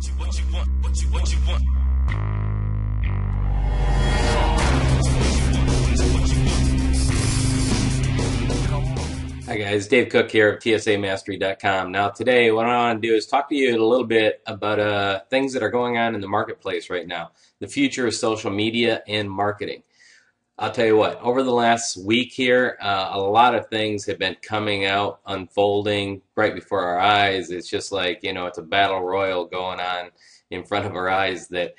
Hi guys, Dave Cook here of tsamastery.com. Now today what I want to do is talk to you a little bit about things that are going on in the marketplace right now. The future of social media and marketing. I'll tell you what, over the last week here, a lot of things have been coming out, unfolding right before our eyes. It's just like, it's a battle royal going on in front of our eyes that,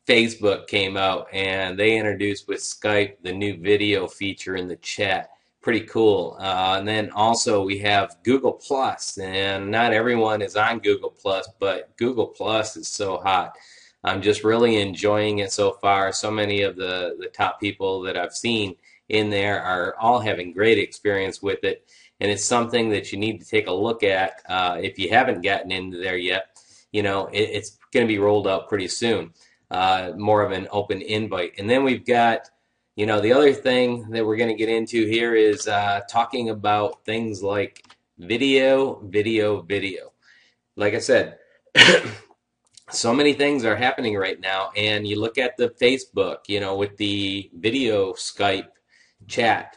Facebook came out and they introduced with Skype the new video feature in the chat. Pretty cool. And then also we have Google Plus, and not everyone is on Google Plus, but Google Plus is so hot. I'm just really enjoying it so far. So many of the top people that I've seen in there are all having great experience with it, and it's something that you need to take a look at if you haven't gotten into there yet. It's going to be rolled out pretty soon. More of an open invite. And then we've got the other thing that we're going to get into here is talking about things like video. Like I said, so many things are happening right now, and you look at the Facebook, with the video Skype chat.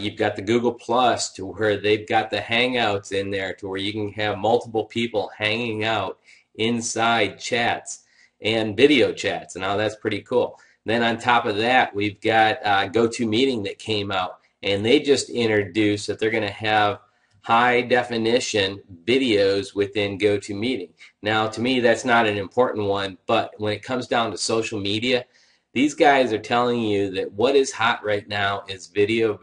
You've got the Google Plus, to where they've got the Hangouts in there, to where you can have multiple people hanging out inside chats and video chats. Now that's pretty cool. Then on top of that, we've got GoToMeeting that came out, and they just introduced that they're going to have high definition videos within GoToMeeting. Now to me that's not an important one, but when it comes down to social media, these guys are telling you that what is hot right now is video.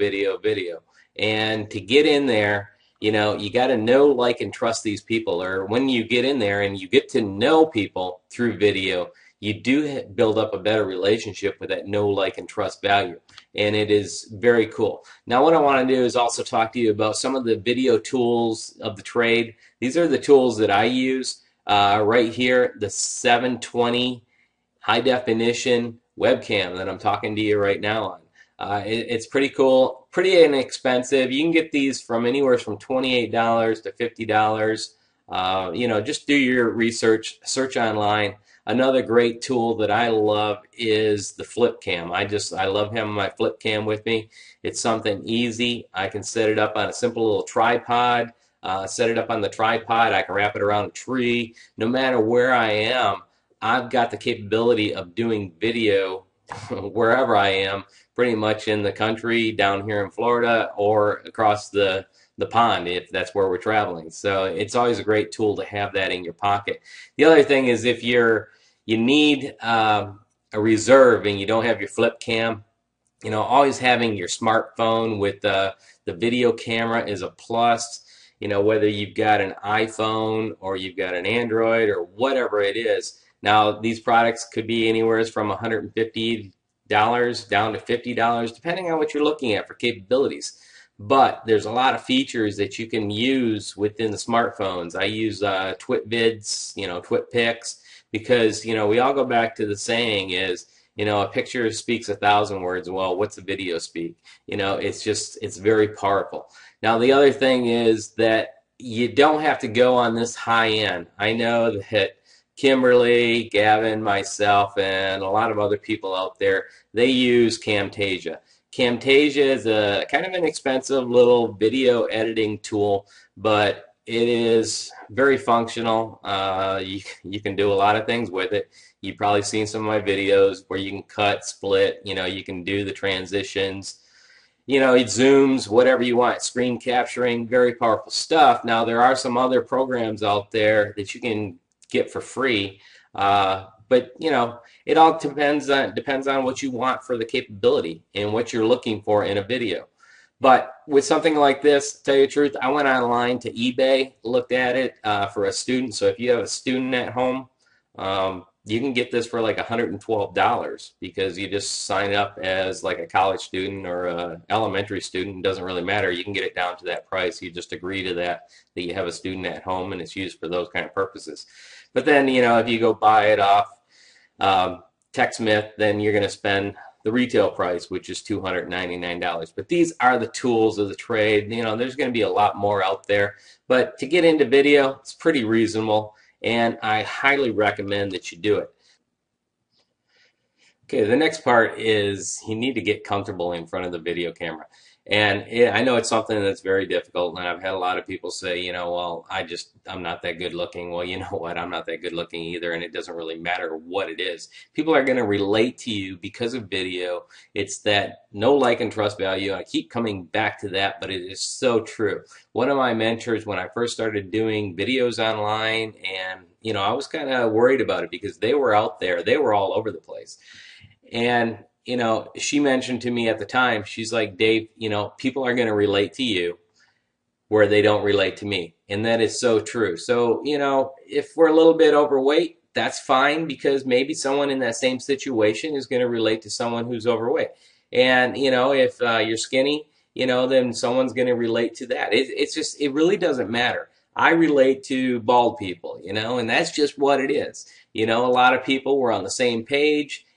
And to get in there, you got to know, like, and trust these people. Or when you get in there and you get to know people through video, you do build up a better relationship with that know, like, and trust value. And it is very cool. Now what I want to do is also talk to you about some of the video tools of the trade. These are the tools that I use right here. The 720 high definition webcam that I'm talking to you right now on. It's pretty cool, pretty inexpensive. You can get these from anywhere from $28 to $50. Just do your research, search online. Another great tool that I love is the flip cam. I love having my flip cam with me. It's something easy. I can set it up on a simple little tripod. Set it up on the tripod. I can wrap it around a tree. No matter where I am, I've got the capability of doing video wherever I am, pretty much in the country, down here in Florida, or across the pond if that's where we're traveling. So it's always a great tool to have that in your pocket. The other thing is, if you need a reserve and you don't have your flip cam, always having your smartphone with the video camera is a plus. Whether you've got an iPhone or you've got an Android or whatever it is. Now these products could be anywhere from $150 down to $50, depending on what you're looking at for capabilities. But there's a lot of features that you can use within the smartphones. I use TwitVids, TwitPics, because we all go back to the saying is, a picture speaks 1,000 words. Well, what's a video speak? It's very powerful. Now the other thing is that you don't have to go on this high end. I know that Kimberly, Gavin, myself, and a lot of other people out there, they use Camtasia. Camtasia is a kind of an expensive little video editing tool, but it is very functional. You can do a lot of things with it. You've probably seen some of my videos where you can cut, split, you can do the transitions, it zooms, whatever you want, screen capturing, very powerful stuff. Now there are some other programs out there that you can get for free, but it all depends on what you want for the capability and what you're looking for in a video. But with something like this, to tell you the truth, I went online to eBay, looked at it for a student. So if you have a student at home, you can get this for like $112 because you just sign up as like a college student or an elementary student. It doesn't really matter. You can get it down to that price. You just agree to that you have a student at home and it's used for those kind of purposes. But then, if you go buy it off TechSmith, then you're going to spend the retail price, which is $299. But these are the tools of the trade. There's going to be a lot more out there. But to get into video, it's pretty reasonable. and I highly recommend that you do it. Okay, the next part is you need to get comfortable in front of the video camera. And I know it's something that's very difficult, and I've had a lot of people say, well, I'm not that good looking. Well, you know what? I'm not that good looking either, and it doesn't really matter what it is. People are going to relate to you because of video. It's that know, like, and trust value. I keep coming back to that, but it is so true. One of my mentors, when I first started doing videos online, and, I was kind of worried about it because they were out there, they were all over the place. And, she mentioned to me at the time, she's like, Dave, people are going to relate to you where they don't relate to me. And that is so true. So, if we're a little bit overweight, that's fine because maybe someone in that same situation is going to relate to someone who's overweight. And, if you're skinny, then someone's going to relate to that. It really doesn't matter. I relate to bald people, and that's just what it is. A lot of people were on the same page.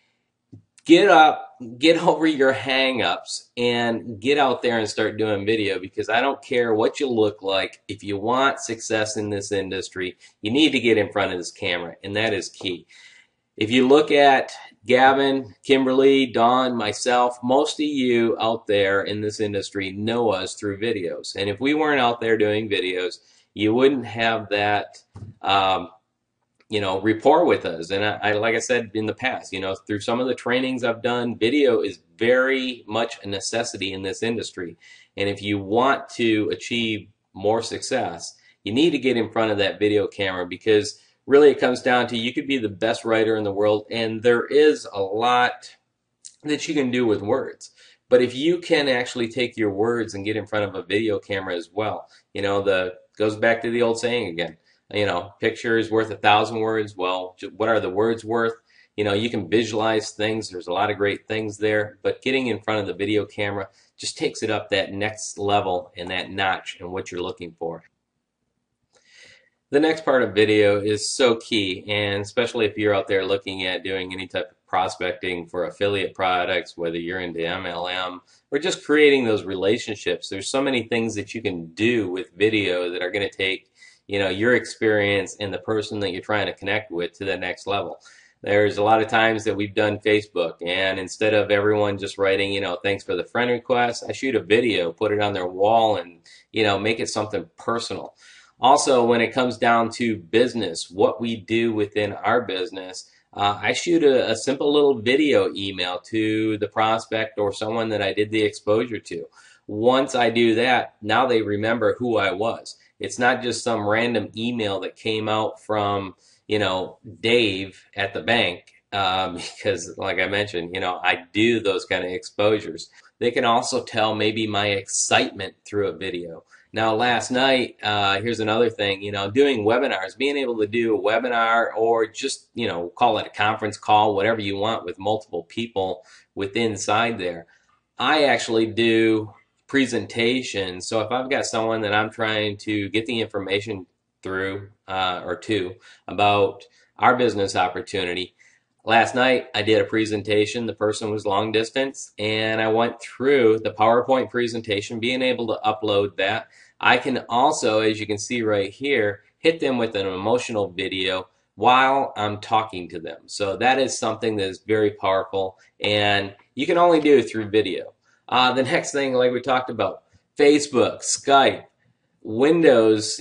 Get up, get over your hang-ups, and get out there and start doing video, because I don't care what you look like. If you want success in this industry, you need to get in front of this camera, and that is key. If you look at Gavin, Kimberly, Dawn, myself, most of you out there in this industry know us through videos. And if we weren't out there doing videos, you wouldn't have that rapport with us. And I, like I said in the past, through some of the trainings I've done, video is very much a necessity in this industry. And if you want to achieve more success, you need to get in front of that video camera, because really it comes down to, you could be the best writer in the world, and there is a lot that you can do with words. But if you can actually take your words and get in front of a video camera as well, goes back to the old saying again. Picture is worth 1,000 words. Well, what are the words worth? You can visualize things. There's a lot of great things there, but getting in front of the video camera just takes it up that next level and that notch in what you're looking for. The next part of video is so key, and especially if you're out there looking at doing any type of prospecting for affiliate products, whether you're into MLM or just creating those relationships. There's so many things that you can do with video that are going to take your experience and the person that you're trying to connect with to the next level. There's a lot of times that we've done Facebook, and instead of everyone just writing, thanks for the friend request, I shoot a video, put it on their wall, and, make it something personal. Also, when it comes down to business, what we do within our business, I shoot a simple little video email to the prospect or someone that I did the exposure to. Once I do that, now they remember who I was. It's not just some random email that came out from, Dave at the bank, because like I mentioned, I do those kind of exposures. They can also tell maybe my excitement through a video. Now, last night, here's another thing, doing webinars, being able to do a webinar, or just, call it a conference call, whatever you want, with multiple people inside there. I actually do presentation. So if I've got someone that I'm trying to get the information through or to about our business opportunity, last night I did a presentation. The person was long distance, and I went through the PowerPoint presentation, being able to upload that. I can also, as you can see right here, hit them with an emotional video while I'm talking to them. So that is something that is very powerful, and you can only do it through video. The next thing, like we talked about, Facebook, Skype, Windows,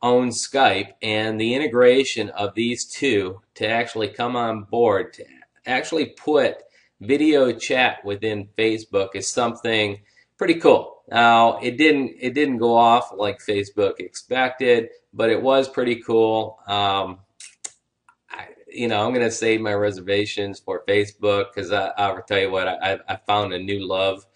owns Skype, and the integration of these two to actually come on board, to actually put video chat within Facebook, is something pretty cool. Now, it didn't go off like Facebook expected, but it was pretty cool. I'm going to save my reservations for Facebook, because I'll tell you what, I found a new love.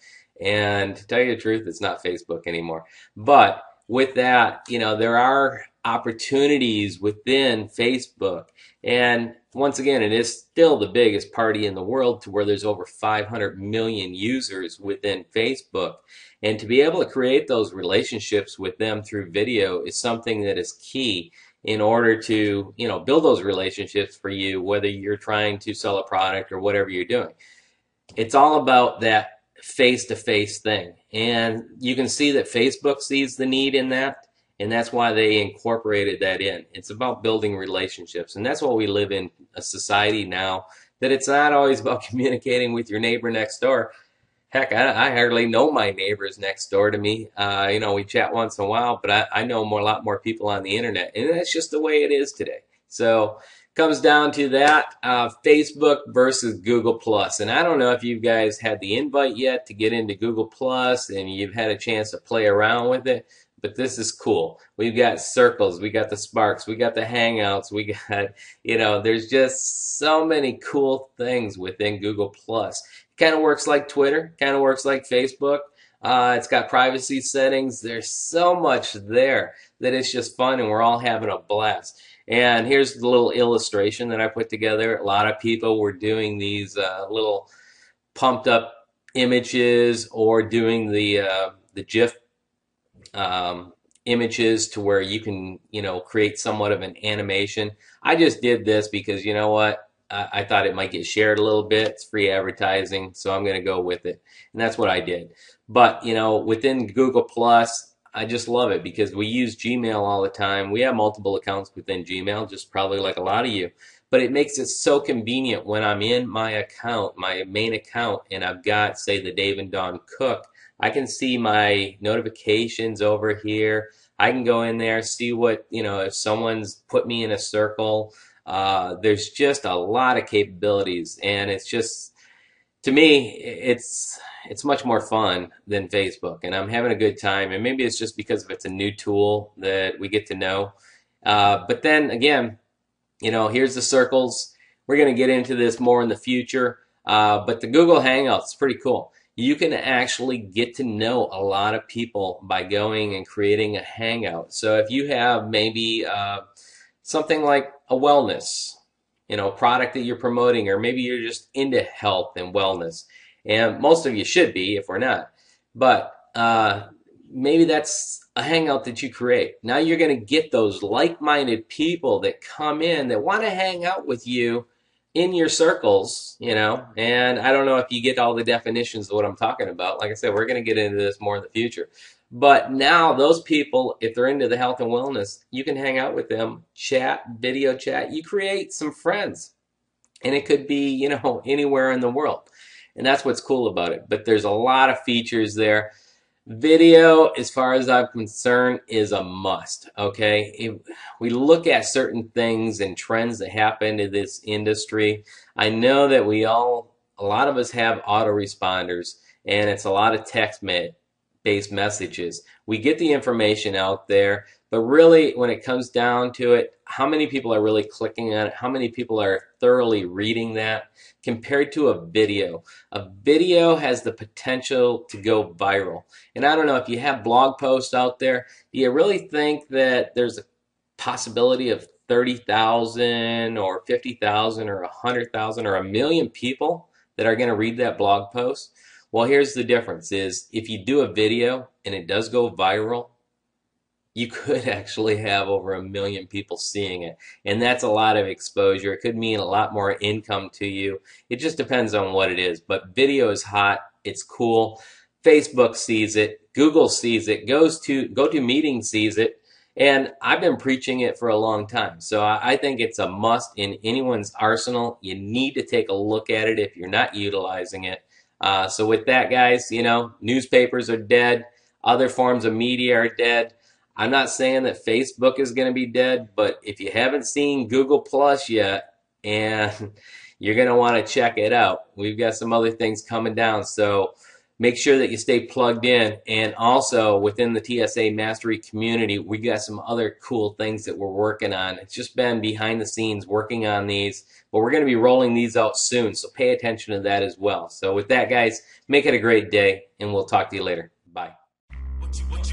And to tell you the truth, it's not Facebook anymore. But with that, there are opportunities within Facebook. And once again, it is still the biggest party in the world, to where there's over 500 million users within Facebook. And to be able to create those relationships with them through video is something that is key in order to, build those relationships for you, whether you're trying to sell a product or whatever you're doing. It's all about that face-to-face thing. And you can see that Facebook sees the need in that, And that's why they incorporated that in. It's about building relationships. And that's why we live in a society now, that it's not always about communicating with your neighbor next door. Heck, I hardly know my neighbors next door to me. We chat once in a while, but I know a lot more people on the internet. And that's just the way it is today. So comes down to that, Facebook versus Google Plus. And I don't know if you guys had the invite yet to get into Google Plus and you've had a chance to play around with it, but this is cool. We've got circles, we got the sparks, we got the hangouts, we got, there's just so many cool things within Google Plus. It kind of works like Twitter, kind of works like Facebook. It's got privacy settings. There's so much there that it's just fun, and we're all having a blast. And here's the little illustration that I put together. A lot of people were doing these little pumped up images, or doing the GIF images to where you can, create somewhat of an animation. I just did this because, you know what? I thought it might get shared a little bit. It's free advertising, so I'm going to go with it. And that's what I did. But, within Google Plus, I just love it because we use Gmail all the time. We have multiple accounts within Gmail, just probably like a lot of you. But it makes it so convenient when I'm in my account, my main account, and I've got, say, the Dave and Dawn Cook. I can see my notifications over here. I can go in there, see what, if someone's put me in a circle. There's just a lot of capabilities, and it's just, to me, it's much more fun than Facebook, and I'm having a good time. And maybe it's just because it's a new tool that we get to know. But then again, here's the circles. We're going to get into this more in the future. But the Google Hangouts is pretty cool. You can actually get to know a lot of people by going and creating a Hangout. So if you have maybe something like a wellness, product that you're promoting, or maybe you're just into health and wellness, and most of you should be if we're not, but maybe that's a hangout that you create. Now you're going to get those like-minded people that come in that want to hang out with you in your circles, and I don't know if you get all the definitions of what I'm talking about. Like I said, we're going to get into this more in the future. But now those people, if they're into the health and wellness, you can hang out with them, chat, video chat. You create some friends. And it could be, anywhere in the world. And that's what's cool about it. But there's a lot of features there. Video, as far as I'm concerned, is a must, okay? If we look at certain things and trends that happen in this industry, I know that a lot of us have autoresponders, and it's a lot of text-based messages. We get the information out there, but really when it comes down to it, how many people are really clicking on it? How many people are thoroughly reading that compared to a video? A video has the potential to go viral. And I don't know, if you have blog posts out there, do you really think that there's a possibility of 30,000 or 50,000 or 100,000 or 1 million people that are going to read that blog post? Well, here's the difference is if you do a video and it does go viral, you could actually have over 1 million people seeing it. And that's a lot of exposure. It could mean a lot more income to you. It just depends on what it is. But video is hot. It's cool. Facebook sees it. Google sees it. GoToMeeting sees it. And I've been preaching it for a long time. So I think it's a must in anyone's arsenal. You need to take a look at it if you're not utilizing it. So with that, guys, newspapers are dead. Other forms of media are dead. I'm not saying that Facebook is going to be dead, but if you haven't seen Google Plus yet, and you're going to want to check it out. We've got some other things coming down, so make sure that you stay plugged in. And also within the TSA Mastery community, we got some other cool things that we're working on. It's just been behind the scenes working on these, but we're going to be rolling these out soon, so pay attention to that as well. So with that, guys, make it a great day, and we'll talk to you later. Bye. What you want?